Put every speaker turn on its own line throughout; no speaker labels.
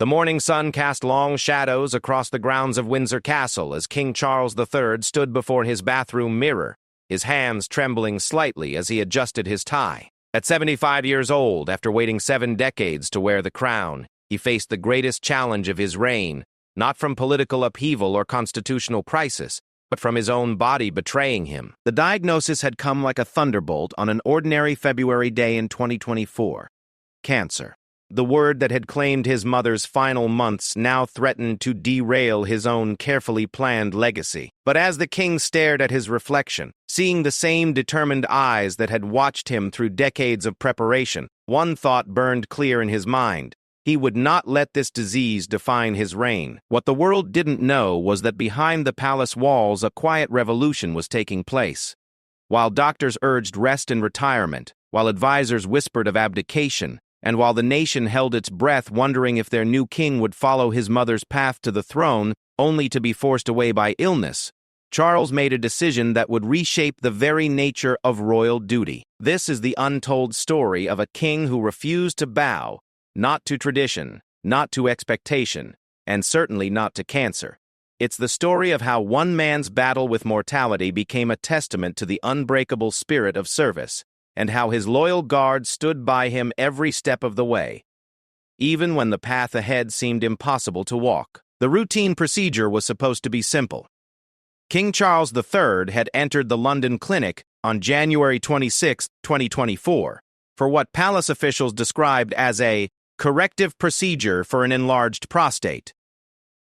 The morning sun cast long shadows across the grounds of Windsor Castle as King Charles III stood before his bathroom mirror, his hands trembling slightly as he adjusted his tie. At 75 years old, after waiting 7 decades to wear the crown, he faced the greatest challenge of his reign, not from political upheaval or constitutional crisis, but from his own body betraying him. The diagnosis had come like a thunderbolt on an ordinary February day in 2024. Cancer. The word that had claimed his mother's final months now threatened to derail his own carefully planned legacy. But as the king stared at his reflection, seeing the same determined eyes that had watched him through decades of preparation, one thought burned clear in his mind. He would not let this disease define his reign. What the world didn't know was that behind the palace walls a quiet revolution was taking place. While doctors urged rest and retirement, while advisors whispered of abdication, and while the nation held its breath wondering if their new king would follow his mother's path to the throne, only to be forced away by illness, Charles made a decision that would reshape the very nature of royal duty. This is the untold story of a king who refused to bow, not to tradition, not to expectation, and certainly not to cancer. It's the story of how one man's battle with mortality became a testament to the unbreakable spirit of service, and how his loyal guard stood by him every step of the way, even when the path ahead seemed impossible to walk. The routine procedure was supposed to be simple. King Charles III had entered the London clinic on January 26, 2024, for what palace officials described as a corrective procedure for an enlarged prostate.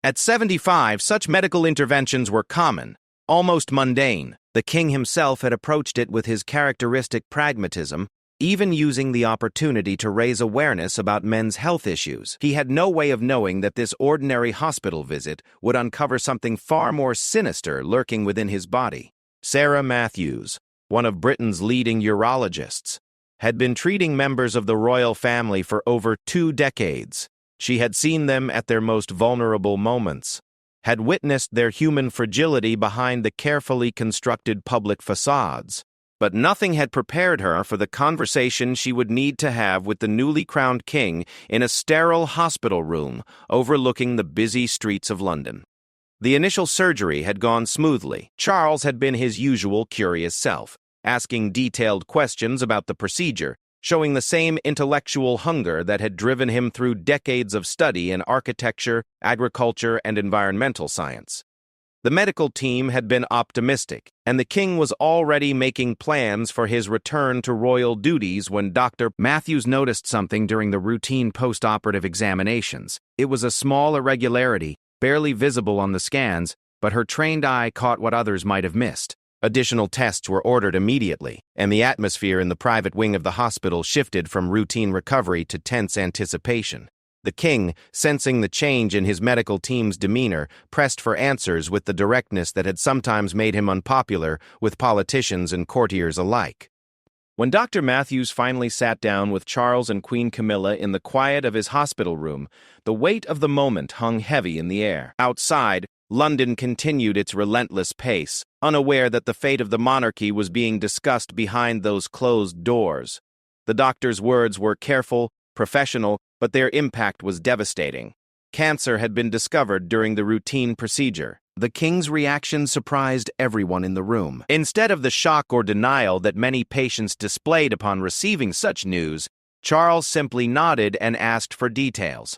At 75, such medical interventions were common, almost mundane. The king himself had approached it with his characteristic pragmatism, even using the opportunity to raise awareness about men's health issues. He had no way of knowing that this ordinary hospital visit would uncover something far more sinister lurking within his body. Sarah Matthews, one of Britain's leading urologists, had been treating members of the royal family for over 2 decades. She had seen them at their most vulnerable moments, had witnessed their human fragility behind the carefully constructed public facades. But nothing had prepared her for the conversation she would need to have with the newly crowned king in a sterile hospital room overlooking the busy streets of London. The initial surgery had gone smoothly. Charles had been his usual curious self, asking detailed questions about the procedure, showing the same intellectual hunger that had driven him through decades of study in architecture, agriculture, and environmental science. The medical team had been optimistic, and the king was already making plans for his return to royal duties when Dr. Matthews noticed something during the routine post-operative examinations. It was a small irregularity, barely visible on the scans, but her trained eye caught what others might have missed. Additional tests were ordered immediately, and the atmosphere in the private wing of the hospital shifted from routine recovery to tense anticipation. The king, sensing the change in his medical team's demeanor, pressed for answers with the directness that had sometimes made him unpopular with politicians and courtiers alike. When Dr. Matthews finally sat down with Charles and Queen Camilla in the quiet of his hospital room, the weight of the moment hung heavy in the air. Outside, London continued its relentless pace, unaware that the fate of the monarchy was being discussed behind those closed doors. The doctor's words were careful, professional, but their impact was devastating. Cancer had been discovered during the routine procedure. The king's reaction surprised everyone in the room. Instead of the shock or denial that many patients displayed upon receiving such news, Charles simply nodded and asked for details.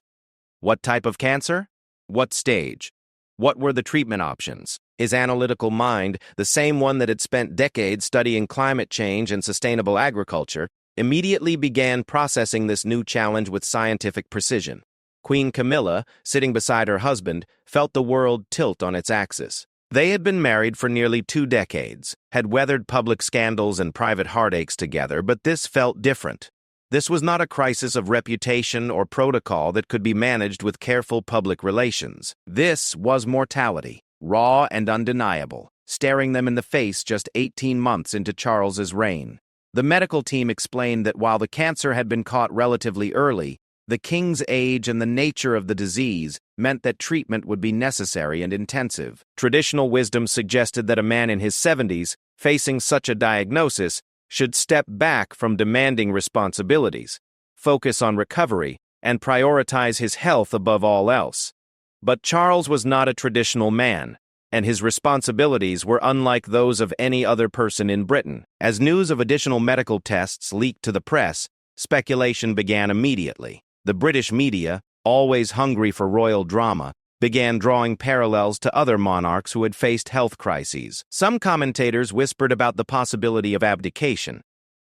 What type of cancer? What stage? What were the treatment options? His analytical mind, the same one that had spent decades studying climate change and sustainable agriculture, immediately began processing this new challenge with scientific precision. Queen Camilla, sitting beside her husband, felt the world tilt on its axis. They had been married for nearly 2 decades, had weathered public scandals and private heartaches together, but this felt different. This was not a crisis of reputation or protocol that could be managed with careful public relations. This was mortality, raw and undeniable, staring them in the face just 18 months into Charles's reign. The medical team explained that while the cancer had been caught relatively early, the king's age and the nature of the disease meant that treatment would be necessary and intensive. Traditional wisdom suggested that a man in his 70s, facing such a diagnosis, should step back from demanding responsibilities, focus on recovery, and prioritize his health above all else. But Charles was not a traditional man, and his responsibilities were unlike those of any other person in Britain. As news of additional medical tests leaked to the press, speculation began immediately. The British media, always hungry for royal drama, began drawing parallels to other monarchs who had faced health crises. Some commentators whispered about the possibility of abdication,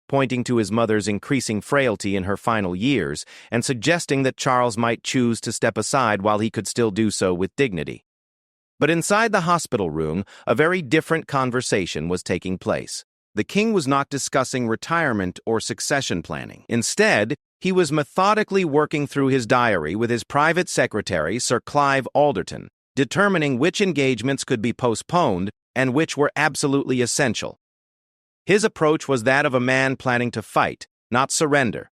pointing to his mother's increasing frailty in her final years and suggesting that Charles might choose to step aside while he could still do so with dignity. But inside the hospital room, a very different conversation was taking place. The king was not discussing retirement or succession planning. Instead, he was methodically working through his diary with his private secretary, Sir Clive Alderton, determining which engagements could be postponed and which were absolutely essential. His approach was that of a man planning to fight, not surrender.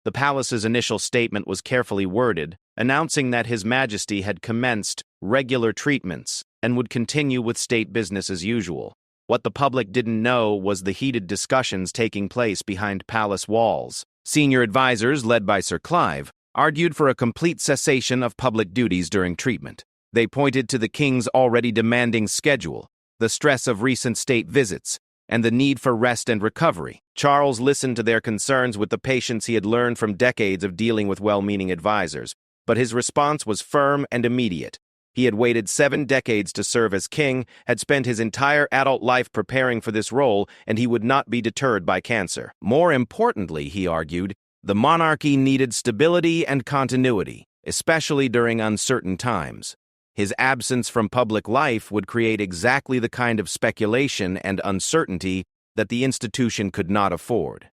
The palace's initial statement was carefully worded, announcing that His Majesty had commenced regular treatments and would continue with state business as usual. What the public didn't know was the heated discussions taking place behind palace walls. Senior advisors, led by Sir Clive, argued for a complete cessation of public duties during treatment. They pointed to the king's already demanding schedule, the stress of recent state visits, and the need for rest and recovery. Charles listened to their concerns with the patience he had learned from decades of dealing with well-meaning advisors, but his response was firm and immediate. He had waited 7 decades to serve as king, had spent his entire adult life preparing for this role, and he would not be deterred by cancer. More importantly, he argued, the monarchy needed stability and continuity, especially during uncertain times. His absence from public life would create exactly the kind of speculation and uncertainty that the institution could not afford.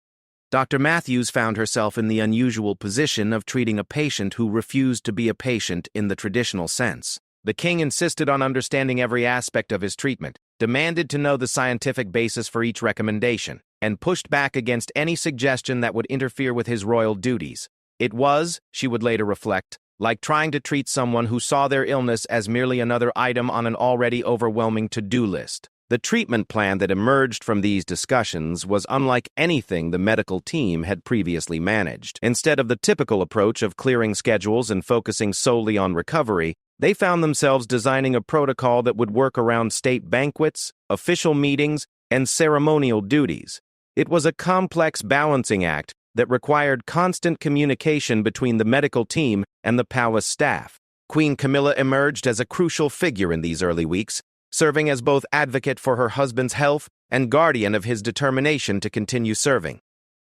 Dr. Matthews found herself in the unusual position of treating a patient who refused to be a patient in the traditional sense. The king insisted on understanding every aspect of his treatment, demanded to know the scientific basis for each recommendation, and pushed back against any suggestion that would interfere with his royal duties. It was, she would later reflect, like trying to treat someone who saw their illness as merely another item on an already overwhelming to-do list. The treatment plan that emerged from these discussions was unlike anything the medical team had previously managed. Instead of the typical approach of clearing schedules and focusing solely on recovery, they found themselves designing a protocol that would work around state banquets, official meetings, and ceremonial duties. It was a complex balancing act that required constant communication between the medical team and the palace staff. Queen Camilla emerged as a crucial figure in these early weeks, serving as both advocate for her husband's health and guardian of his determination to continue serving.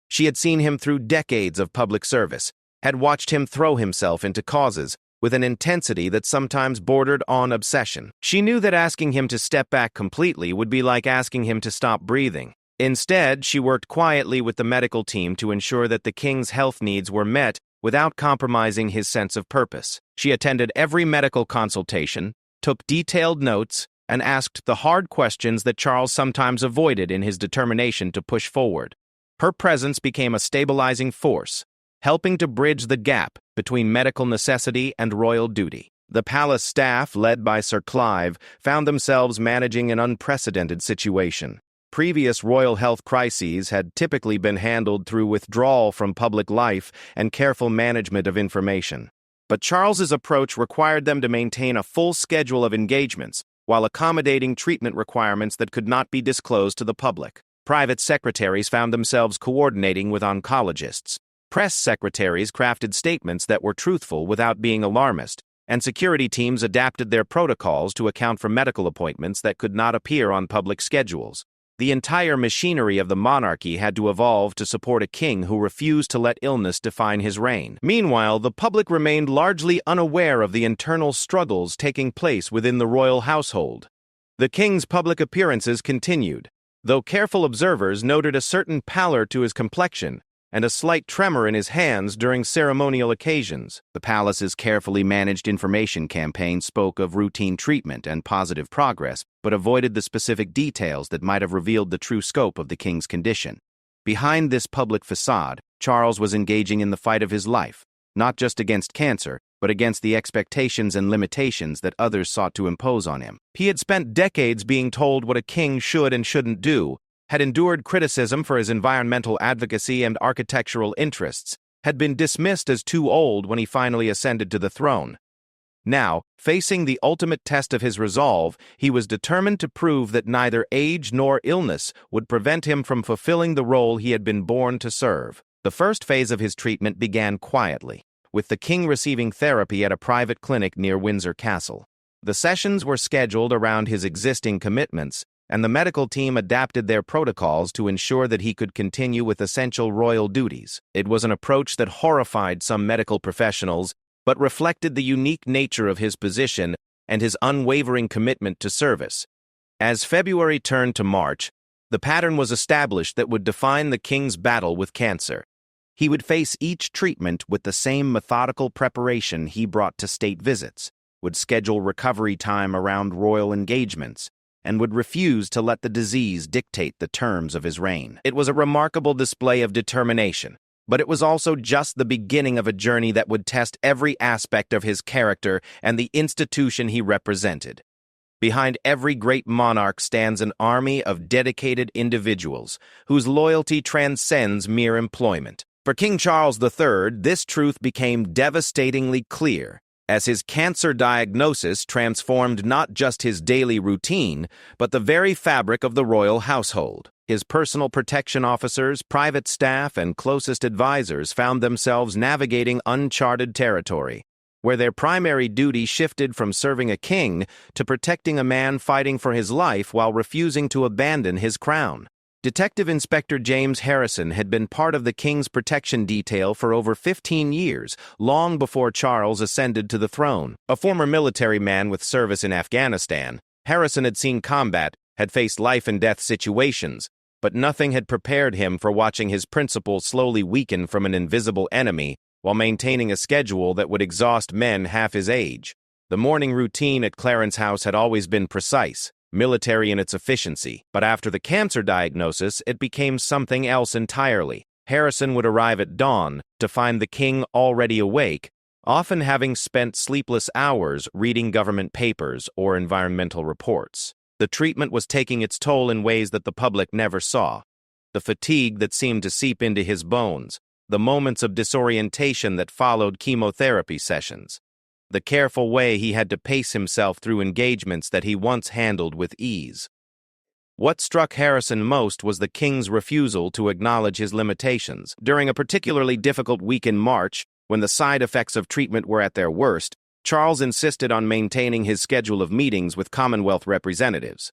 She had seen him through decades of public service, had watched him throw himself into causes with an intensity that sometimes bordered on obsession. She knew that asking him to step back completely would be like asking him to stop breathing. Instead, she worked quietly with the medical team to ensure that the king's health needs were met without compromising his sense of purpose. She attended every medical consultation, took detailed notes, and asked the hard questions that Charles sometimes avoided in his determination to push forward. Her presence became a stabilizing force, helping to bridge the gap between medical necessity and royal duty. The palace staff, led by Sir Clive, found themselves managing an unprecedented situation. Previous royal health crises had typically been handled through withdrawal from public life and careful management of information. But Charles's approach required them to maintain a full schedule of engagements while accommodating treatment requirements that could not be disclosed to the public. Private secretaries found themselves coordinating with oncologists. Press secretaries crafted statements that were truthful without being alarmist, and security teams adapted their protocols to account for medical appointments that could not appear on public schedules. The entire machinery of the monarchy had to evolve to support a king who refused to let illness define his reign. Meanwhile, the public remained largely unaware of the internal struggles taking place within the royal household. The king's public appearances continued, though careful observers noted a certain pallor to his complexion and a slight tremor in his hands during ceremonial occasions. The palace's carefully managed information campaign spoke of routine treatment and positive progress, but avoided the specific details that might have revealed the true scope of the king's condition. Behind this public facade, Charles was engaging in the fight of his life, not just against cancer, but against the expectations and limitations that others sought to impose on him. He had spent decades being told what a king should and shouldn't do, had endured criticism for his environmental advocacy and architectural interests, had been dismissed as too old when he finally ascended to the throne. Now, facing the ultimate test of his resolve, he was determined to prove that neither age nor illness would prevent him from fulfilling the role he had been born to serve. The first phase of his treatment began quietly, with the king receiving therapy at a private clinic near Windsor Castle. The sessions were scheduled around his existing commitments, and the medical team adapted their protocols to ensure that he could continue with essential royal duties. It was an approach that horrified some medical professionals, but reflected the unique nature of his position and his unwavering commitment to service. As February turned to March, the pattern was established that would define the king's battle with cancer. He would face each treatment with the same methodical preparation he brought to state visits, would schedule recovery time around royal engagements, and would refuse to let the disease dictate the terms of his reign. It was a remarkable display of determination, but it was also just the beginning of a journey that would test every aspect of his character and the institution he represented. Behind every great monarch stands an army of dedicated individuals whose loyalty transcends mere employment. For King Charles III, this truth became devastatingly clear, as his cancer diagnosis transformed not just his daily routine, but the very fabric of the royal household. His personal protection officers, private staff, and closest advisors found themselves navigating uncharted territory, where their primary duty shifted from serving a king to protecting a man fighting for his life while refusing to abandon his crown. Detective Inspector James Harrison had been part of the king's protection detail for over 15 years, long before Charles ascended to the throne. A former military man with service in Afghanistan, Harrison had seen combat, had faced life-and-death situations, but nothing had prepared him for watching his principles slowly weaken from an invisible enemy while maintaining a schedule that would exhaust men half his age. The morning routine at Clarence House had always been precise, military in its efficiency, but after the cancer diagnosis, it became something else entirely. Harrison would arrive at dawn to find the king already awake, often having spent sleepless hours reading government papers or environmental reports. The treatment was taking its toll in ways that the public never saw. The fatigue that seemed to seep into his bones, the moments of disorientation that followed chemotherapy sessions, the careful way he had to pace himself through engagements that he once handled with ease. What struck Harrison most was the king's refusal to acknowledge his limitations. During a particularly difficult week in March, when the side effects of treatment were at their worst, Charles insisted on maintaining his schedule of meetings with Commonwealth representatives.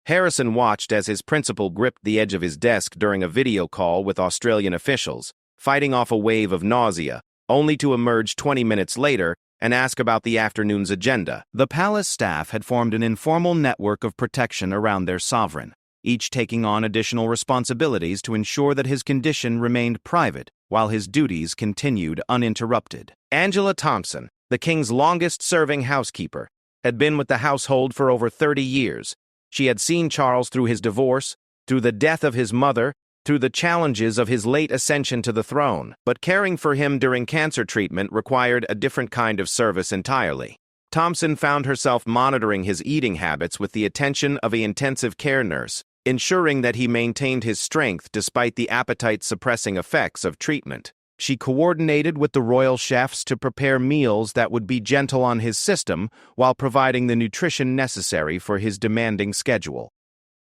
Harrison watched as his principal gripped the edge of his desk during a video call with Australian officials, fighting off a wave of nausea, only to emerge 20 minutes later and ask about the afternoon's agenda. The palace staff had formed an informal network of protection around their sovereign, each taking on additional responsibilities to ensure that his condition remained private while his duties continued uninterrupted. Angela Thompson, the king's longest-serving housekeeper, had been with the household for over 30 years. She had seen Charles through his divorce, through the death of his mother, through the challenges of his late ascension to the throne. But caring for him during cancer treatment required a different kind of service entirely. Thompson found herself monitoring his eating habits with the attention of an intensive care nurse, ensuring that he maintained his strength despite the appetite-suppressing effects of treatment. She coordinated with the royal chefs to prepare meals that would be gentle on his system while providing the nutrition necessary for his demanding schedule.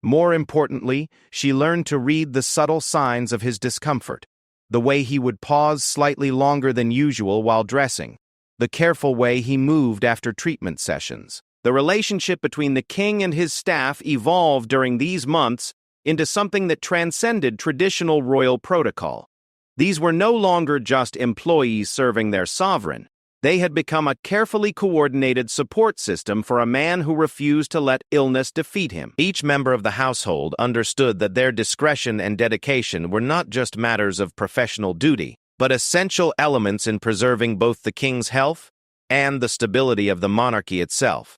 More importantly, she learned to read the subtle signs of his discomfort, the way he would pause slightly longer than usual while dressing, the careful way he moved after treatment sessions. The relationship between the king and his staff evolved during these months into something that transcended traditional royal protocol. These were no longer just employees serving their sovereign. They had become a carefully coordinated support system for a man who refused to let illness defeat him. Each member of the household understood that their discretion and dedication were not just matters of professional duty, but essential elements in preserving both the king's health and the stability of the monarchy itself.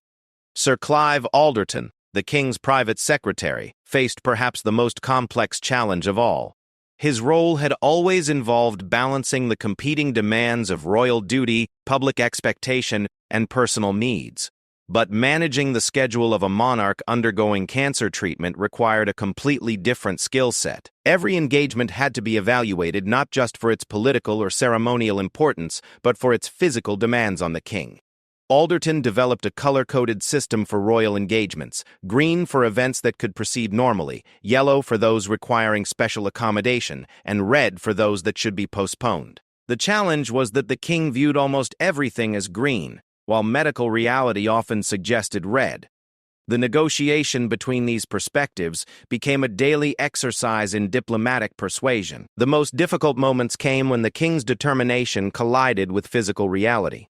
Sir Clive Alderton, the king's private secretary, faced perhaps the most complex challenge of all. His role had always involved balancing the competing demands of royal duty, public expectation, and personal needs. But managing the schedule of a monarch undergoing cancer treatment required a completely different skill set. Every engagement had to be evaluated not just for its political or ceremonial importance, but for its physical demands on the king. Alderton developed a color-coded system for royal engagements: green for events that could proceed normally, yellow for those requiring special accommodation, and red for those that should be postponed. The challenge was that the king viewed almost everything as green, while medical reality often suggested red. The negotiation between these perspectives became a daily exercise in diplomatic persuasion. The most difficult moments came when the king's determination collided with physical reality.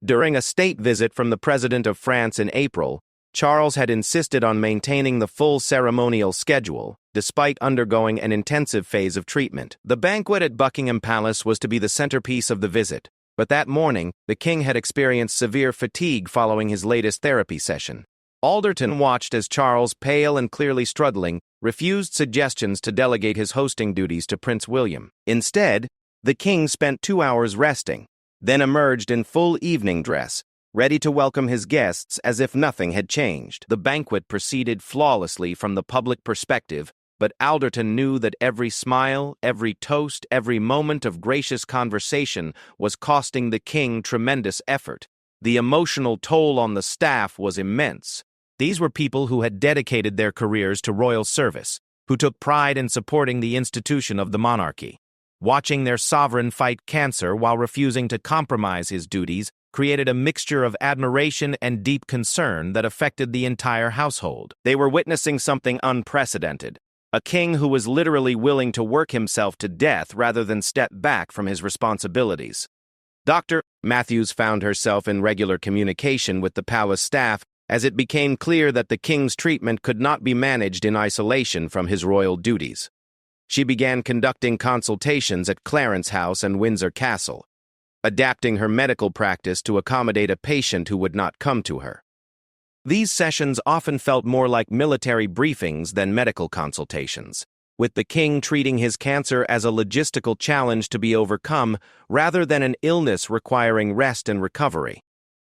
During a state visit from the President of France in April, Charles had insisted on maintaining the full ceremonial schedule, despite undergoing an intensive phase of treatment. The banquet at Buckingham Palace was to be the centerpiece of the visit, but that morning, the king had experienced severe fatigue following his latest therapy session. Alderton watched as Charles, pale and clearly struggling, refused suggestions to delegate his hosting duties to Prince William. Instead, the king spent 2 hours resting, then emerged in full evening dress, ready to welcome his guests as if nothing had changed. The banquet proceeded flawlessly from the public perspective, but Alderton knew that every smile, every toast, every moment of gracious conversation was costing the king tremendous effort. The emotional toll on the staff was immense. These were people who had dedicated their careers to royal service, who took pride in supporting the institution of the monarchy. Watching their sovereign fight cancer while refusing to compromise his duties created a mixture of admiration and deep concern that affected the entire household. They were witnessing something unprecedented: a king who was literally willing to work himself to death rather than step back from his responsibilities. Dr. Matthews found herself in regular communication with the palace staff as it became clear that the king's treatment could not be managed in isolation from his royal duties. She began conducting consultations at Clarence House and Windsor Castle, adapting her medical practice to accommodate a patient who would not come to her. These sessions often felt more like military briefings than medical consultations, with the king treating his cancer as a logistical challenge to be overcome rather than an illness requiring rest and recovery.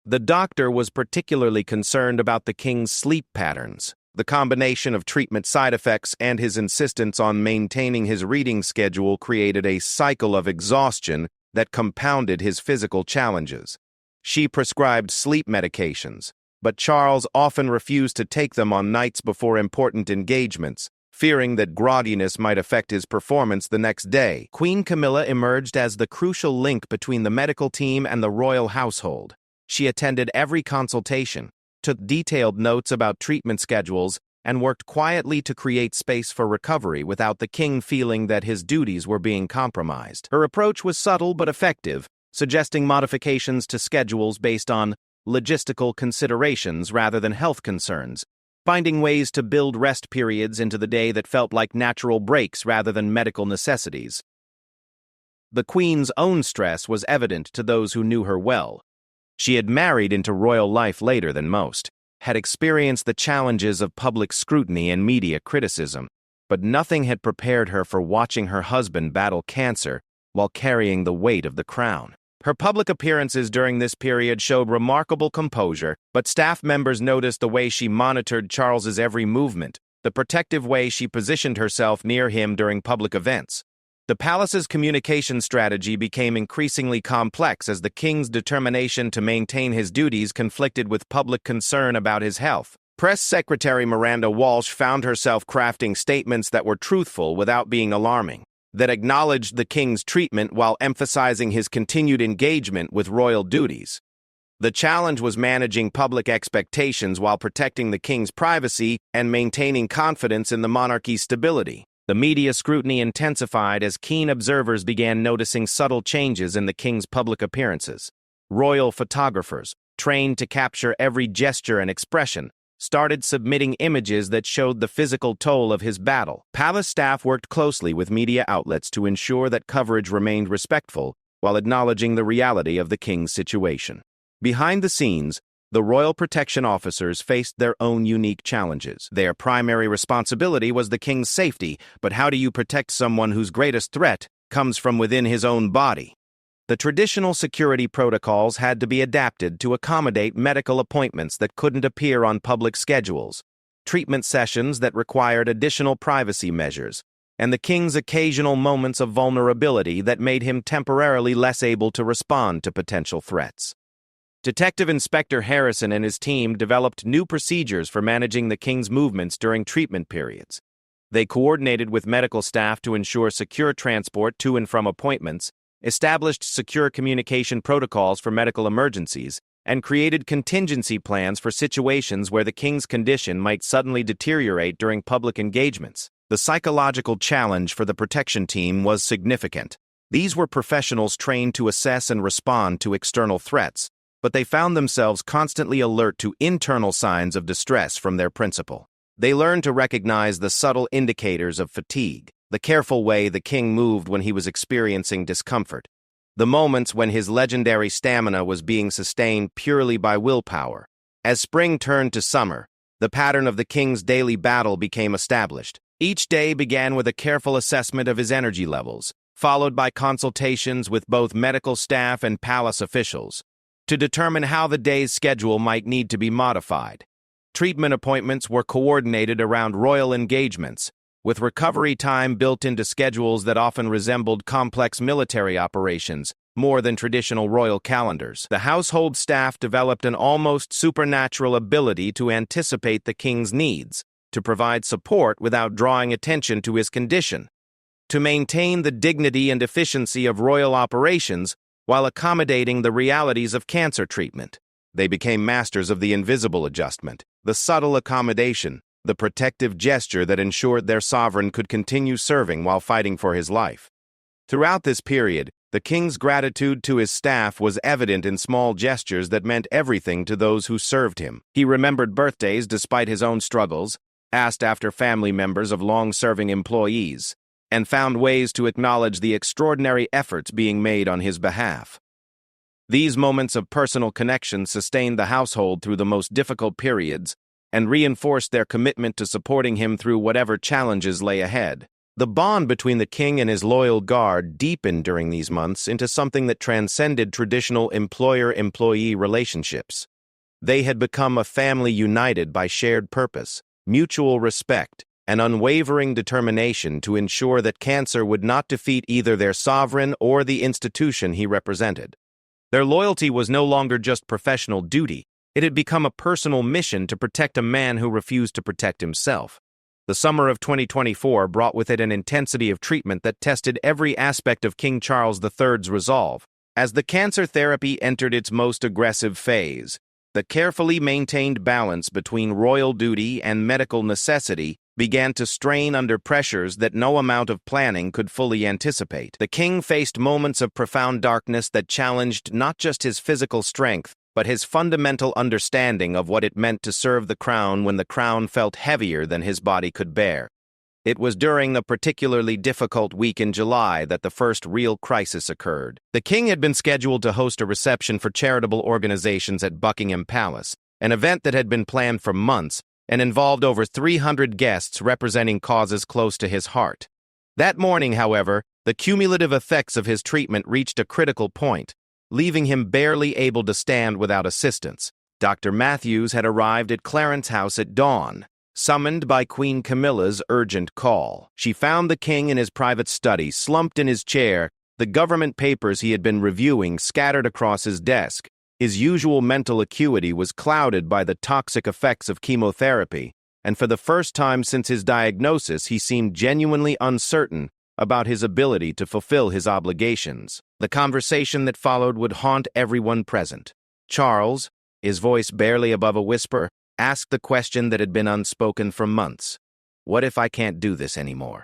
The doctor was particularly concerned about the king's sleep patterns. The combination of treatment side effects and his insistence on maintaining his reading schedule created a cycle of exhaustion that compounded his physical challenges. She prescribed sleep medications, but Charles often refused to take them on nights before important engagements, fearing that grogginess might affect his performance the next day. Queen Camilla emerged as the crucial link between the medical team and the royal household. She attended every consultation, took detailed notes about treatment schedules, and worked quietly to create space for recovery without the king feeling that his duties were being compromised. Her approach was subtle but effective, suggesting modifications to schedules based on logistical considerations rather than health concerns, finding ways to build rest periods into the day that felt like natural breaks rather than medical necessities. The Queen's own stress was evident to those who knew her well. She had married into royal life later than most, had experienced the challenges of public scrutiny and media criticism, but nothing had prepared her for watching her husband battle cancer while carrying the weight of the crown. Her public appearances during this period showed remarkable composure, but staff members noticed the way she monitored Charles's every movement, the protective way she positioned herself near him during public events. The palace's communication strategy became increasingly complex as the king's determination to maintain his duties conflicted with public concern about his health. Press Secretary Miranda Walsh found herself crafting statements that were truthful without being alarming, that acknowledged the king's treatment while emphasizing his continued engagement with royal duties. The challenge was managing public expectations while protecting the king's privacy and maintaining confidence in the monarchy's stability. The media scrutiny intensified as keen observers began noticing subtle changes in the king's public appearances. Royal photographers, trained to capture every gesture and expression, started submitting images that showed the physical toll of his battle. Palace staff worked closely with media outlets to ensure that coverage remained respectful while acknowledging the reality of the king's situation. Behind the scenes, the royal protection officers faced their own unique challenges. Their primary responsibility was the king's safety, but how do you protect someone whose greatest threat comes from within his own body? The traditional security protocols had to be adapted to accommodate medical appointments that couldn't appear on public schedules, treatment sessions that required additional privacy measures, and the king's occasional moments of vulnerability that made him temporarily less able to respond to potential threats. Detective Inspector Harrison and his team developed new procedures for managing the king's movements during treatment periods. They coordinated with medical staff to ensure secure transport to and from appointments, established secure communication protocols for medical emergencies, and created contingency plans for situations where the king's condition might suddenly deteriorate during public engagements. The psychological challenge for the protection team was significant. These were professionals trained to assess and respond to external threats, but they found themselves constantly alert to internal signs of distress from their principal. They learned to recognize the subtle indicators of fatigue, the careful way the king moved when he was experiencing discomfort, the moments when his legendary stamina was being sustained purely by willpower. As spring turned to summer, the pattern of the king's daily battle became established. Each day began with a careful assessment of his energy levels, followed by consultations with both medical staff and palace officials, to determine how the day's schedule might need to be modified. Treatment appointments were coordinated around royal engagements, with recovery time built into schedules that often resembled complex military operations more than traditional royal calendars. The household staff developed an almost supernatural ability to anticipate the king's needs, to provide support without drawing attention to his condition, to maintain the dignity and efficiency of royal operations while accommodating the realities of cancer treatment. They became masters of the invisible adjustment, the subtle accommodation, the protective gesture that ensured their sovereign could continue serving while fighting for his life. Throughout this period, the king's gratitude to his staff was evident in small gestures that meant everything to those who served him. He remembered birthdays despite his own struggles, asked after family members of long-serving employees, and found ways to acknowledge the extraordinary efforts being made on his behalf. These moments of personal connection sustained the household through the most difficult periods and reinforced their commitment to supporting him through whatever challenges lay ahead. The bond between the king and his loyal guard deepened during these months into something that transcended traditional employer-employee relationships. They had become a family united by shared purpose, mutual respect, and unwavering determination to ensure that cancer would not defeat either their sovereign or the institution he represented. Their loyalty was no longer just professional duty. It had become a personal mission to protect a man who refused to protect himself. The summer of 2024 brought with it an intensity of treatment that tested every aspect of King Charles III's resolve. As the cancer therapy entered its most aggressive phase, the carefully maintained balance between royal duty and medical necessity began to strain under pressures that no amount of planning could fully anticipate. The king faced moments of profound darkness that challenged not just his physical strength, but his fundamental understanding of what it meant to serve the crown when the crown felt heavier than his body could bear. It was during a particularly difficult week in July that the first real crisis occurred. The king had been scheduled to host a reception for charitable organizations at Buckingham Palace, an event that had been planned for months and involved over 300 guests representing causes close to his heart. That morning, however, the cumulative effects of his treatment reached a critical point, leaving him barely able to stand without assistance. Dr. Matthews had arrived at Clarence House at dawn, summoned by Queen Camilla's urgent call. She found the king in his private study, slumped in his chair, the government papers he had been reviewing scattered across his desk. His usual mental acuity was clouded by the toxic effects of chemotherapy, and for the first time since his diagnosis, he seemed genuinely uncertain about his ability to fulfill his obligations. The conversation that followed would haunt everyone present. Charles, his voice barely above a whisper, asked the question that had been unspoken for months. What if I can't do this anymore?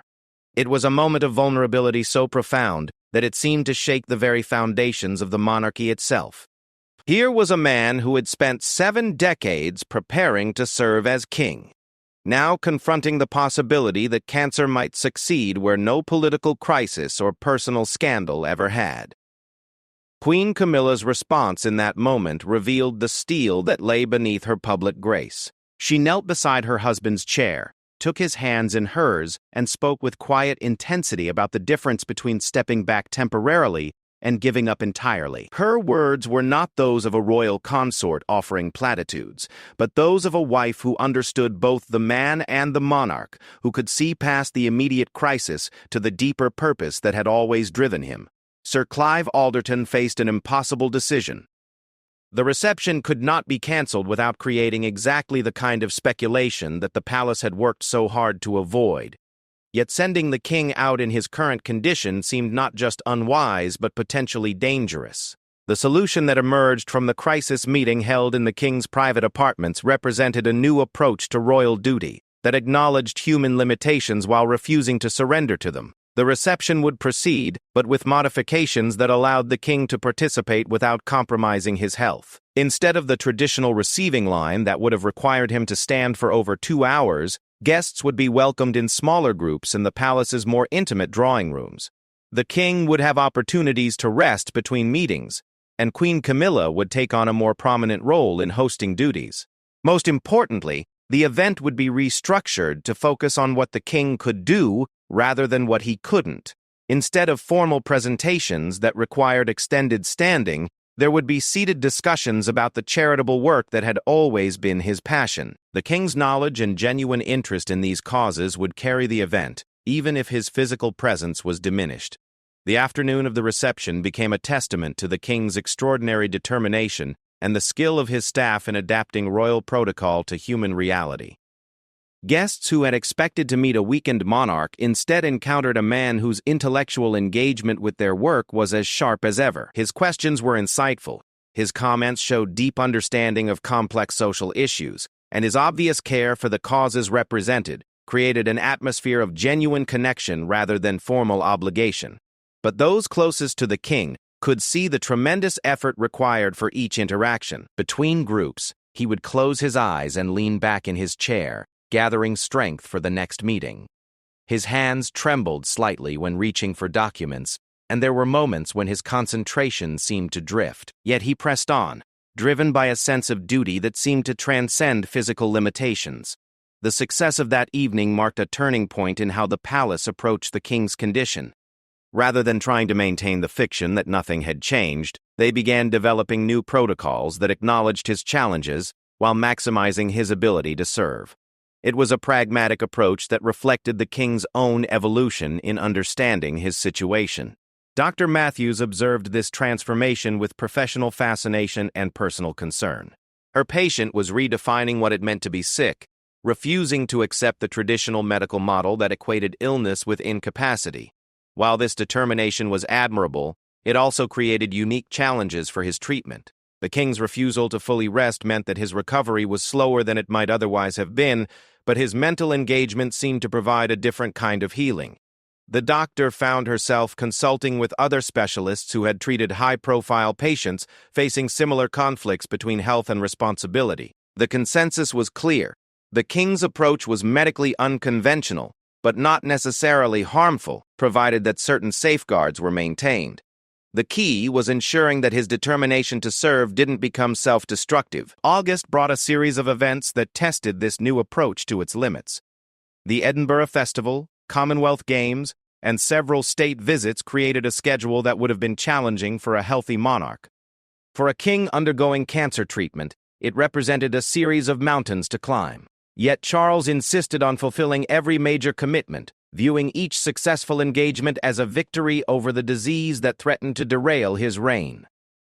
It was a moment of vulnerability so profound that it seemed to shake the very foundations of the monarchy itself. Here was a man who had spent 7 decades preparing to serve as king, now confronting the possibility that cancer might succeed where no political crisis or personal scandal ever had. Queen Camilla's response in that moment revealed the steel that lay beneath her public grace. She knelt beside her husband's chair, took his hands in hers, and spoke with quiet intensity about the difference between stepping back temporarily and giving up entirely. Her words were not those of a royal consort offering platitudes, but those of a wife who understood both the man and the monarch, who could see past the immediate crisis to the deeper purpose that had always driven him. Sir Clive Alderton faced an impossible decision. The reception could not be cancelled without creating exactly the kind of speculation that the palace had worked so hard to avoid. Yet sending the king out in his current condition seemed not just unwise but potentially dangerous. The solution that emerged from the crisis meeting held in the king's private apartments represented a new approach to royal duty that acknowledged human limitations while refusing to surrender to them. The reception would proceed, but with modifications that allowed the king to participate without compromising his health. Instead of the traditional receiving line that would have required him to stand for over 2 hours, guests would be welcomed in smaller groups in the palace's more intimate drawing rooms. The king would have opportunities to rest between meetings, and Queen Camilla would take on a more prominent role in hosting duties. Most importantly, the event would be restructured to focus on what the king could do rather than what he couldn't. Instead of formal presentations that required extended standing, there would be seated discussions about the charitable work that had always been his passion. The king's knowledge and genuine interest in these causes would carry the event, even if his physical presence was diminished. The afternoon of the reception became a testament to the king's extraordinary determination and the skill of his staff in adapting royal protocol to human reality. Guests who had expected to meet a weakened monarch instead encountered a man whose intellectual engagement with their work was as sharp as ever. His questions were insightful, his comments showed deep understanding of complex social issues, and his obvious care for the causes represented created an atmosphere of genuine connection rather than formal obligation. But those closest to the king could see the tremendous effort required for each interaction. Between groups, he would close his eyes and lean back in his chair, gathering strength for the next meeting. His hands trembled slightly when reaching for documents, and there were moments when his concentration seemed to drift. Yet he pressed on, driven by a sense of duty that seemed to transcend physical limitations. The success of that evening marked a turning point in how the palace approached the king's condition. Rather than trying to maintain the fiction that nothing had changed, they began developing new protocols that acknowledged his challenges while maximizing his ability to serve. It was a pragmatic approach that reflected the king's own evolution in understanding his situation. Dr. Matthews observed this transformation with professional fascination and personal concern. Her patient was redefining what it meant to be sick, refusing to accept the traditional medical model that equated illness with incapacity. While this determination was admirable, it also created unique challenges for his treatment. The king's refusal to fully rest meant that his recovery was slower than it might otherwise have been, but his mental engagement seemed to provide a different kind of healing. The doctor found herself consulting with other specialists who had treated high-profile patients facing similar conflicts between health and responsibility. The consensus was clear. The king's approach was medically unconventional, but not necessarily harmful, provided that certain safeguards were maintained. The key was ensuring that his determination to serve didn't become self-destructive. August brought a series of events that tested this new approach to its limits. The Edinburgh Festival, Commonwealth Games, and several state visits created a schedule that would have been challenging for a healthy monarch. For a king undergoing cancer treatment, it represented a series of mountains to climb. Yet Charles insisted on fulfilling every major commitment, viewing each successful engagement as a victory over the disease that threatened to derail his reign.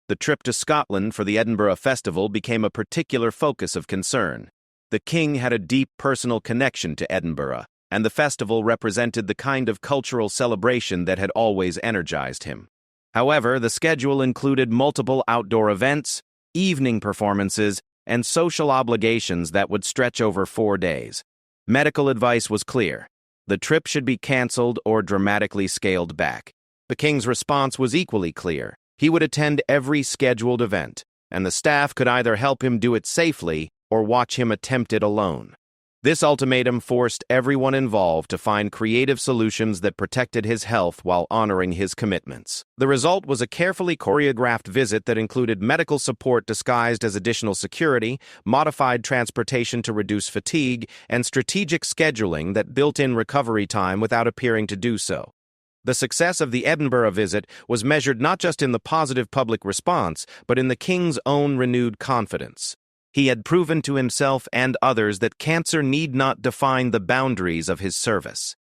The trip to Scotland for the Edinburgh Festival became a particular focus of concern. The king had a deep personal connection to Edinburgh, and the festival represented the kind of cultural celebration that had always energized him. However, the schedule included multiple outdoor events, evening performances, and social obligations that would stretch over 4 days. Medical advice was clear. The trip should be canceled or dramatically scaled back. The king's response was equally clear. He would attend every scheduled event, and the staff could either help him do it safely or watch him attempt it alone. This ultimatum forced everyone involved to find creative solutions that protected his health while honoring his commitments. The result was a carefully choreographed visit that included medical support disguised as additional security, modified transportation to reduce fatigue, and strategic scheduling that built in recovery time without appearing to do so. The success of the Edinburgh visit was measured not just in the positive public response, but in the king's own renewed confidence. He had proven to himself and others that cancer need not define the boundaries of his service.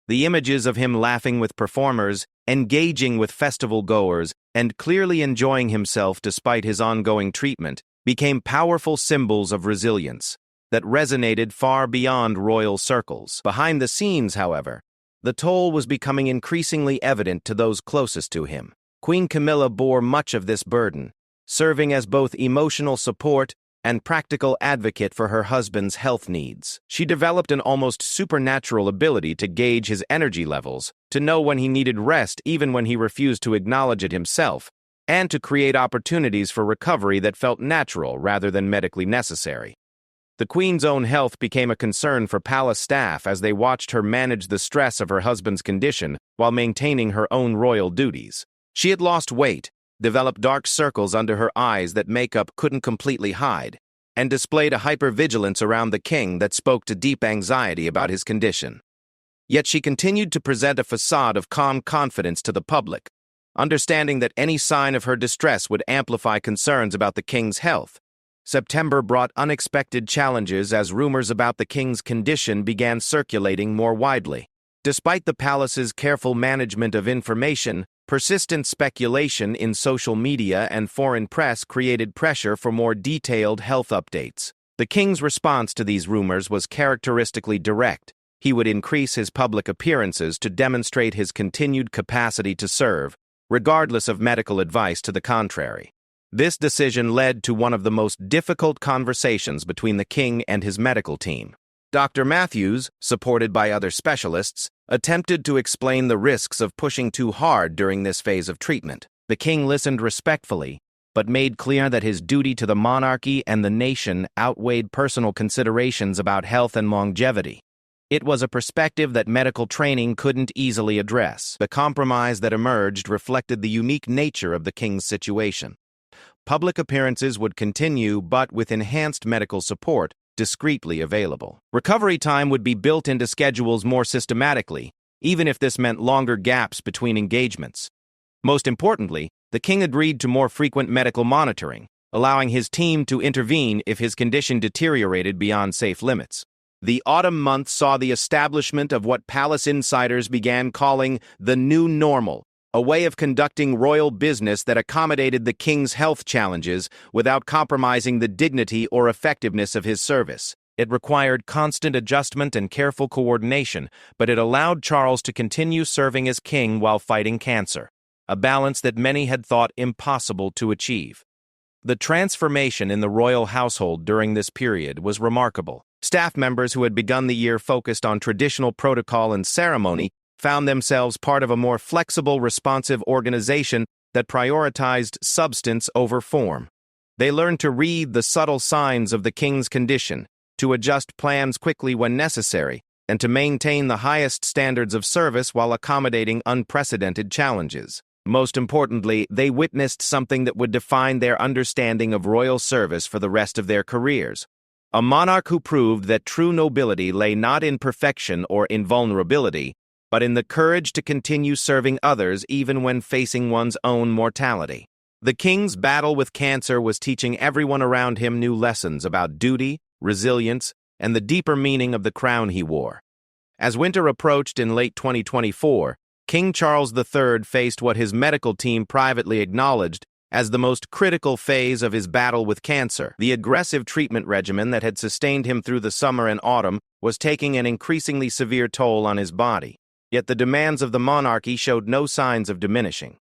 The images of him laughing with performers, engaging with festival-goers, and clearly enjoying himself despite his ongoing treatment became powerful symbols of resilience that resonated far beyond royal circles. Behind the scenes, however, the toll was becoming increasingly evident to those closest to him. Queen Camilla bore much of this burden, serving as both emotional support and practical advocate for her husband's health needs. She developed an almost supernatural ability to gauge his energy levels, to know when he needed rest even when he refused to acknowledge it himself, and to create opportunities for recovery that felt natural rather than medically necessary. The Queen's own health became a concern for palace staff as they watched her manage the stress of her husband's condition while maintaining her own royal duties. She had lost weight, developed dark circles under her eyes that makeup couldn't completely hide, and displayed a hypervigilance around the king that spoke to deep anxiety about his condition. Yet she continued to present a facade of calm confidence to the public, understanding that any sign of her distress would amplify concerns about the king's health. September brought unexpected challenges as rumors about the king's condition began circulating more widely. Despite the palace's careful management of information, persistent speculation in social media and foreign press created pressure for more detailed health updates. The king's response to these rumors was characteristically direct. He would increase his public appearances to demonstrate his continued capacity to serve, regardless of medical advice to the contrary. This decision led to one of the most difficult conversations between the king and his medical team. Dr. Matthews, supported by other specialists, attempted to explain the risks of pushing too hard during this phase of treatment. The king listened respectfully, but made clear that his duty to the monarchy and the nation outweighed personal considerations about health and longevity. It was a perspective that medical training couldn't easily address. The compromise that emerged reflected the unique nature of the king's situation. Public appearances would continue, but with enhanced medical support discreetly available. Recovery time would be built into schedules more systematically, even if this meant longer gaps between engagements. Most importantly, the king agreed to more frequent medical monitoring, allowing his team to intervene if his condition deteriorated beyond safe limits. The autumn months saw the establishment of what palace insiders began calling the new normal, a way of conducting royal business that accommodated the king's health challenges without compromising the dignity or effectiveness of his service. It required constant adjustment and careful coordination, but it allowed Charles to continue serving as king while fighting cancer, a balance that many had thought impossible to achieve. The transformation in the royal household during this period was remarkable. Staff members who had begun the year focused on traditional protocol and ceremony found themselves part of a more flexible, responsive organization that prioritized substance over form. They learned to read the subtle signs of the king's condition, to adjust plans quickly when necessary, and to maintain the highest standards of service while accommodating unprecedented challenges. Most importantly, they witnessed something that would define their understanding of royal service for the rest of their careers. A monarch who proved that true nobility lay not in perfection or invulnerability, but in the courage to continue serving others even when facing one's own mortality. The king's battle with cancer was teaching everyone around him new lessons about duty, resilience, and the deeper meaning of the crown he wore. As winter approached in late 2024, King Charles III faced what his medical team privately acknowledged as the most critical phase of his battle with cancer. The aggressive treatment regimen that had sustained him through the summer and autumn was taking an increasingly severe toll on his body. Yet the demands of the monarchy showed no signs of diminishing.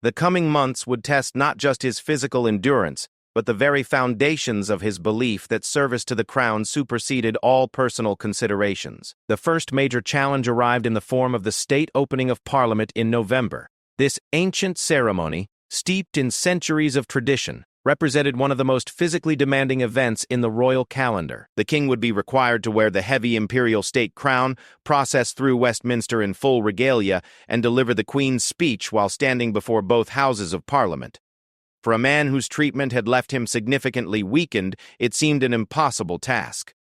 The coming months would test not just his physical endurance, but the very foundations of his belief that service to the crown superseded all personal considerations. The first major challenge arrived in the form of the state opening of Parliament in November. This ancient ceremony, steeped in centuries of tradition, represented one of the most physically demanding events in the royal calendar. The king would be required to wear the heavy imperial state crown, process through Westminster in full regalia, and deliver the Queen's speech while standing before both houses of Parliament. For a man whose treatment had left him significantly weakened, it seemed an impossible task.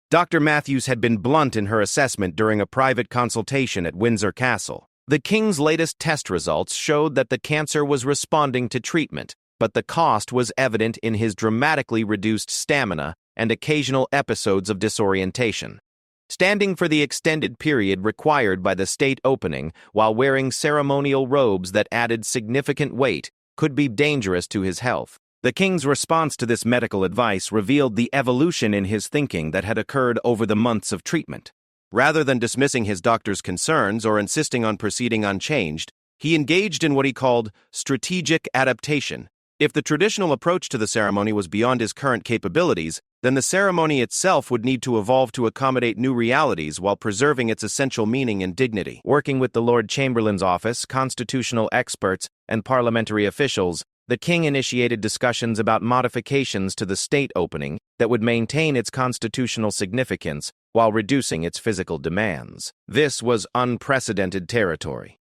Dr. Matthews had been blunt in her assessment during a private consultation at Windsor Castle. The king's latest test results showed that the cancer was responding to treatment, but the cost was evident in his dramatically reduced stamina and occasional episodes of disorientation. Standing for the extended period required by the state opening while wearing ceremonial robes that added significant weight could be dangerous to his health. The king's response to this medical advice revealed the evolution in his thinking that had occurred over the months of treatment. Rather than dismissing his doctor's concerns or insisting on proceeding unchanged, he engaged in what he called strategic adaptation. If the traditional approach to the ceremony was beyond his current capabilities, then the ceremony itself would need to evolve to accommodate new realities while preserving its essential meaning and dignity. Working with the Lord Chamberlain's office, constitutional experts, and parliamentary officials, the king initiated discussions about modifications to the state opening that would maintain its constitutional significance while reducing its physical demands. This was unprecedented territory.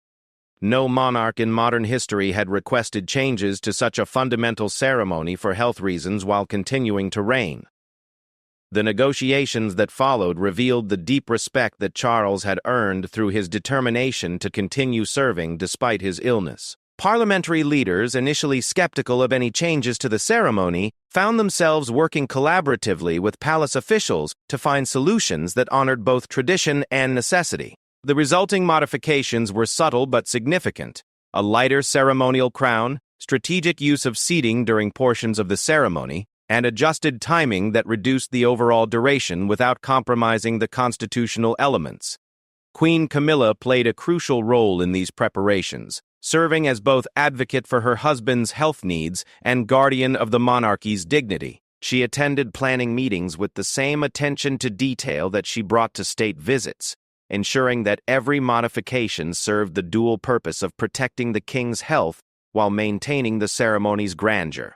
No monarch in modern history had requested changes to such a fundamental ceremony for health reasons while continuing to reign. The negotiations that followed revealed the deep respect that Charles had earned through his determination to continue serving despite his illness. Parliamentary leaders, initially skeptical of any changes to the ceremony, found themselves working collaboratively with palace officials to find solutions that honored both tradition and necessity. The resulting modifications were subtle but significant: a lighter ceremonial crown, strategic use of seating during portions of the ceremony, and adjusted timing that reduced the overall duration without compromising the constitutional elements. Queen Camilla played a crucial role in these preparations, serving as both advocate for her husband's health needs and guardian of the monarchy's dignity. She attended planning meetings with the same attention to detail that she brought to state visits, ensuring that every modification served the dual purpose of protecting the king's health while maintaining the ceremony's grandeur.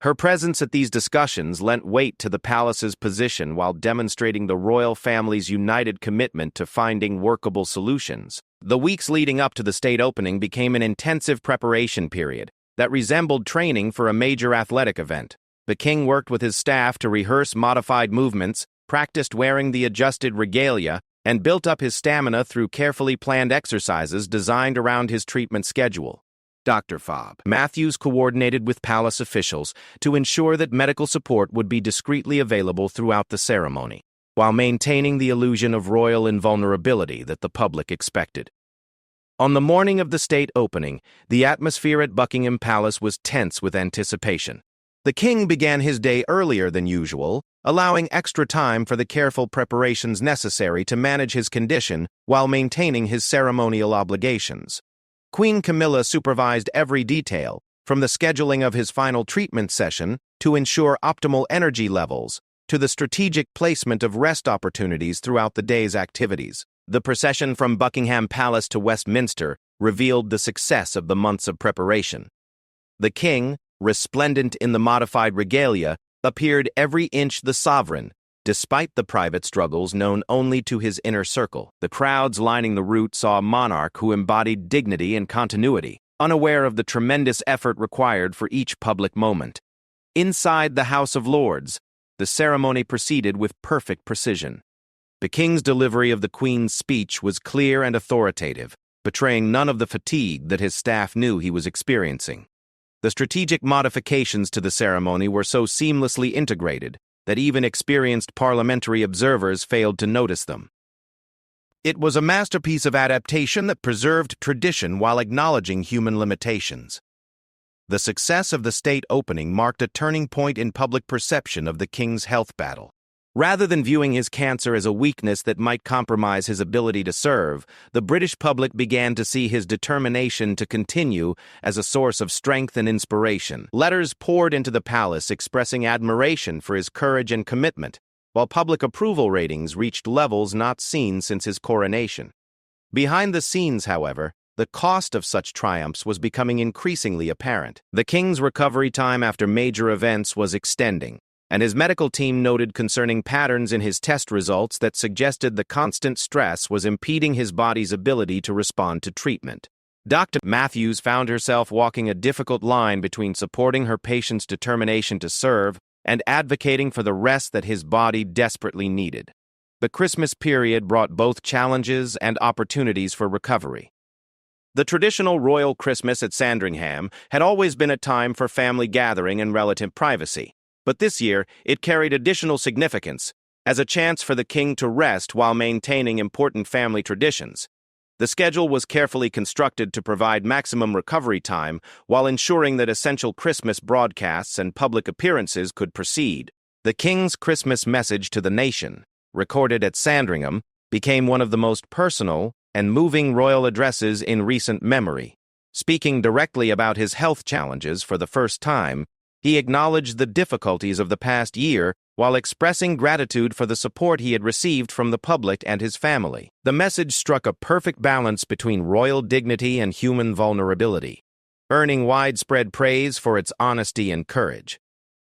Her presence at these discussions lent weight to the palace's position while demonstrating the royal family's united commitment to finding workable solutions. The weeks leading up to the state opening became an intensive preparation period that resembled training for a major athletic event. The king worked with his staff to rehearse modified movements, practiced wearing the adjusted regalia, and built up his stamina through carefully planned exercises designed around his treatment schedule. Dr. Fob Matthews coordinated with palace officials to ensure that medical support would be discreetly available throughout the ceremony, while maintaining the illusion of royal invulnerability that the public expected. On the morning of the state opening, the atmosphere at Buckingham Palace was tense with anticipation. The king began his day earlier than usual, allowing extra time for the careful preparations necessary to manage his condition while maintaining his ceremonial obligations. Queen Camilla supervised every detail, from the scheduling of his final treatment session to ensure optimal energy levels, to the strategic placement of rest opportunities throughout the day's activities. The procession from Buckingham Palace to Westminster revealed the success of the months of preparation. The king, resplendent in the modified regalia, appeared every inch the sovereign, despite the private struggles known only to his inner circle. The crowds lining the route saw a monarch who embodied dignity and continuity, unaware of the tremendous effort required for each public moment. Inside the House of Lords, the ceremony proceeded with perfect precision. The king's delivery of the Queen's speech was clear and authoritative, betraying none of the fatigue that his staff knew he was experiencing. The strategic modifications to the ceremony were so seamlessly integrated that even experienced parliamentary observers failed to notice them. It was a masterpiece of adaptation that preserved tradition while acknowledging human limitations. The success of the state opening marked a turning point in public perception of the king's health battle. Rather than viewing his cancer as a weakness that might compromise his ability to serve, the British public began to see his determination to continue as a source of strength and inspiration. Letters poured into the palace expressing admiration for his courage and commitment, while public approval ratings reached levels not seen since his coronation. Behind the scenes, however, the cost of such triumphs was becoming increasingly apparent. The king's recovery time after major events was extending, and his medical team noted concerning patterns in his test results that suggested the constant stress was impeding his body's ability to respond to treatment. Dr. Matthews found herself walking a difficult line between supporting her patient's determination to serve and advocating for the rest that his body desperately needed. The Christmas period brought both challenges and opportunities for recovery. The traditional royal Christmas at Sandringham had always been a time for family gathering and relative privacy, but this year it carried additional significance as a chance for the king to rest while maintaining important family traditions. The schedule was carefully constructed to provide maximum recovery time while ensuring that essential Christmas broadcasts and public appearances could proceed. The king's Christmas message to the nation, recorded at Sandringham, became one of the most personal and moving royal addresses in recent memory. Speaking directly about his health challenges for the first time, he acknowledged the difficulties of the past year while expressing gratitude for the support he had received from the public and his family. The message struck a perfect balance between royal dignity and human vulnerability, earning widespread praise for its honesty and courage.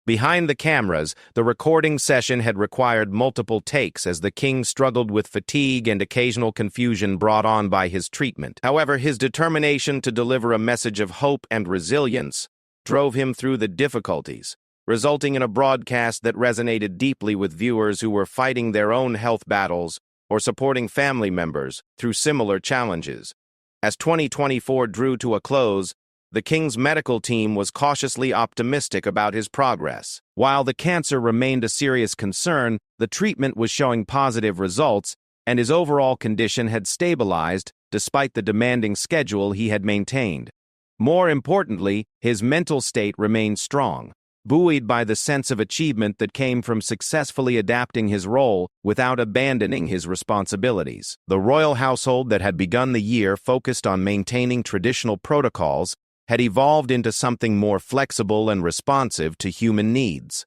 Behind the cameras, the recording session had required multiple takes as the king struggled with fatigue and occasional confusion brought on by his treatment. However, his determination to deliver a message of hope and resilience drove him through the difficulties, resulting in a broadcast that resonated deeply with viewers who were fighting their own health battles or supporting family members through similar challenges. As 2024 drew to a close, the king's medical team was cautiously optimistic about his progress. While the cancer remained a serious concern, the treatment was showing positive results, and his overall condition had stabilized despite the demanding schedule he had maintained. More importantly, his mental state remained strong, buoyed by the sense of achievement that came from successfully adapting his role without abandoning his responsibilities. The royal household that had begun the year focused on maintaining traditional protocols had evolved into something more flexible and responsive to human needs.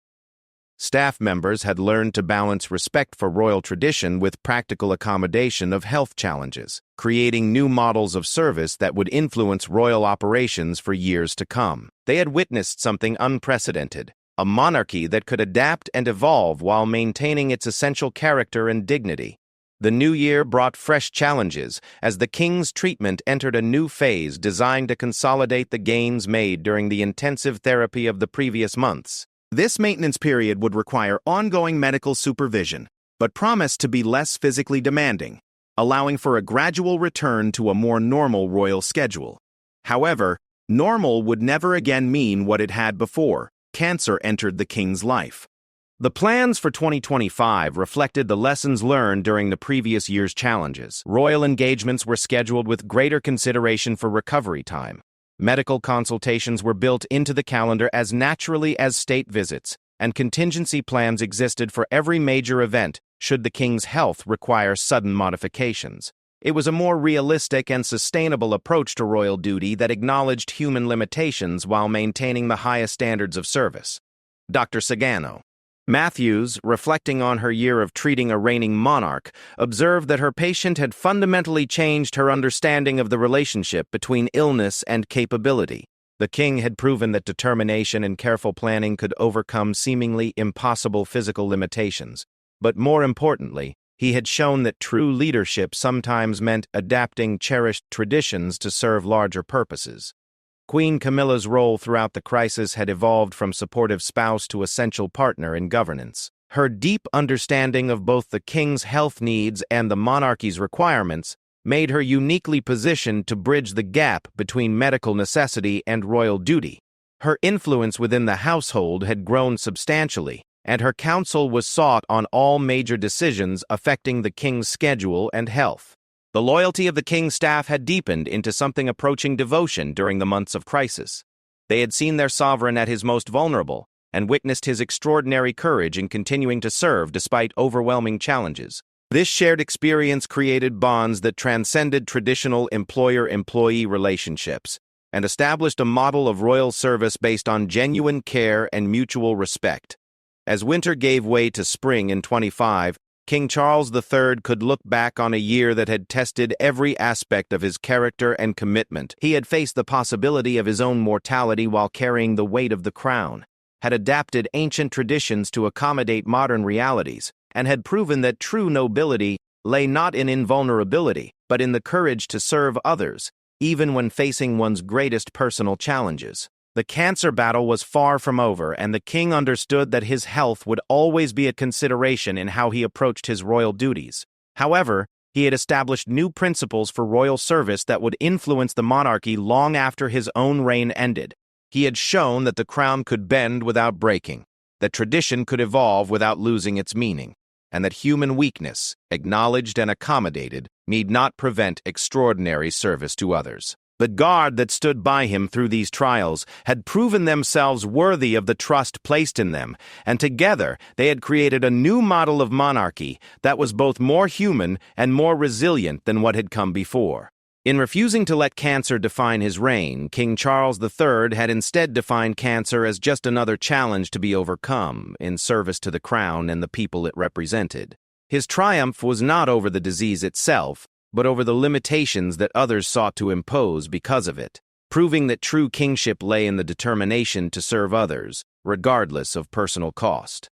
Staff members had learned to balance respect for royal tradition with practical accommodation of health challenges, creating new models of service that would influence royal operations for years to come. They had witnessed something unprecedented, a monarchy that could adapt and evolve while maintaining its essential character and dignity. The new year brought fresh challenges as the king's treatment entered a new phase designed to consolidate the gains made during the intensive therapy of the previous months. This maintenance period would require ongoing medical supervision, but promised to be less physically demanding, allowing for a gradual return to a more normal royal schedule. However, normal would never again mean what it had before. Cancer entered the king's life. The plans for 2025 reflected the lessons learned during the previous year's challenges. Royal engagements were scheduled with greater consideration for recovery time. Medical consultations were built into the calendar as naturally as state visits, and contingency plans existed for every major event should the king's health require sudden modifications. It was a more realistic and sustainable approach to royal duty that acknowledged human limitations while maintaining the highest standards of service. Dr. Sagano Matthews, reflecting on her year of treating a reigning monarch, observed that her patient had fundamentally changed her understanding of the relationship between illness and capability. The king had proven that determination and careful planning could overcome seemingly impossible physical limitations. But more importantly, he had shown that true leadership sometimes meant adapting cherished traditions to serve larger purposes. Queen Camilla's role throughout the crisis had evolved from supportive spouse to essential partner in governance. Her deep understanding of both the king's health needs and the monarchy's requirements made her uniquely positioned to bridge the gap between medical necessity and royal duty. Her influence within the household had grown substantially, and her counsel was sought on all major decisions affecting the king's schedule and health. The loyalty of the king's staff had deepened into something approaching devotion during the months of crisis. They had seen their sovereign at his most vulnerable and witnessed his extraordinary courage in continuing to serve despite overwhelming challenges. This shared experience created bonds that transcended traditional employer-employee relationships and established a model of royal service based on genuine care and mutual respect. As winter gave way to spring in 25, King Charles III could look back on a year that had tested every aspect of his character and commitment. He had faced the possibility of his own mortality while carrying the weight of the crown, had adapted ancient traditions to accommodate modern realities, and had proven that true nobility lay not in invulnerability, but in the courage to serve others, even when facing one's greatest personal challenges. The cancer battle was far from over, and the king understood that his health would always be a consideration in how he approached his royal duties. However, He had established new principles for royal service that would influence the monarchy long after his own reign ended. He had shown that the crown could bend without breaking, that tradition could evolve without losing its meaning, and that human weakness, acknowledged and accommodated, need not prevent extraordinary service to others. The guard that stood by him through these trials had proven themselves worthy of the trust placed in them, and together they had created a new model of monarchy that was both more human and more resilient than what had come before. In refusing to let cancer define his reign, King Charles III had instead defined cancer as just another challenge to be overcome in service to the crown and the people it represented. His triumph was not over the disease itself, but over the limitations that others sought to impose because of it, proving that true kingship lay in the determination to serve others, regardless of personal cost.